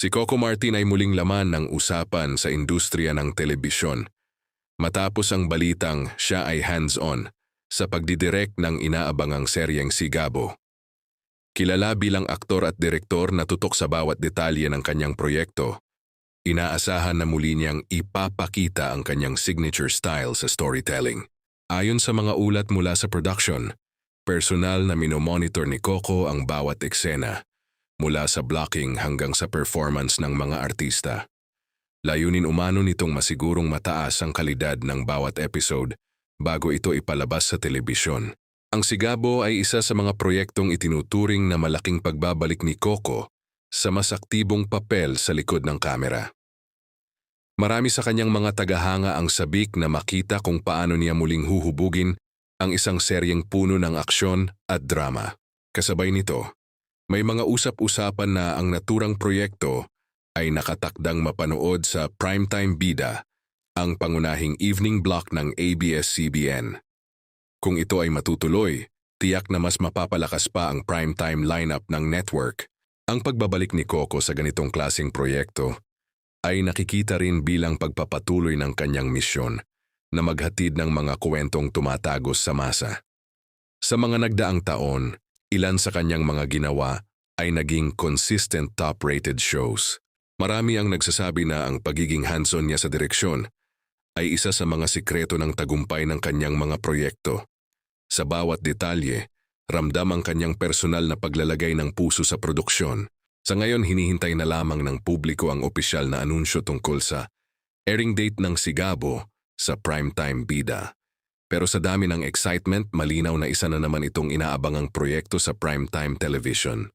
Si Coco Martin ay muling laman ng usapan sa industriya ng telebisyon matapos ang balitang siya ay hands-on sa pagdidirect ng inaabangang seryeng Sigabo. Kilala bilang aktor at direktor na tutok sa bawat detalye ng kanyang proyekto, inaasahan na muli niyang ipapakita ang kanyang signature style sa storytelling. Ayon sa mga ulat mula sa production, personal na minomonitor ni Coco ang bawat eksena, mula sa blocking hanggang sa performance ng mga artista. Layunin umano nitong masigurong mataas ang kalidad ng bawat episode bago ito ipalabas sa telebisyon. Ang Sigabo ay isa sa mga proyektong itinuturing na malaking pagbabalik ni Coco sa mas aktibong papel sa likod ng kamera. Marami sa kanyang mga tagahanga ang sabik na makita kung paano niya muling huhubugin ang isang seryeng puno ng aksyon at drama. Kasabay nito, may mga usap-usapan na ang naturang proyekto ay nakatakdang mapanood sa Primetime Bida, ang pangunahing evening block ng ABS-CBN. Kung ito ay matutuloy, tiyak na mas mapapalakas pa ang primetime lineup ng network. Ang pagbabalik ni Coco sa ganitong klaseng proyekto ay nakikita rin bilang pagpapatuloy ng kanyang misyon na maghatid ng mga kwentong tumatagos sa masa. Sa mga nagdaang taon, ilan sa kanyang mga ginawa ay naging consistent top-rated shows. Marami ang nagsasabi na ang pagiging hands-on niya sa direksyon ay isa sa mga sikreto ng tagumpay ng kanyang mga proyekto. Sa bawat detalye, ramdam ang kanyang personal na paglalagay ng puso sa produksyon. Sa ngayon, hinihintay na lamang ng publiko ang opisyal na anunsyo tungkol sa airing date ng Sigabo sa Primetime Bida. Pero sa dami ng excitement, malinaw na isa na naman itong inaabangang proyekto sa primetime television.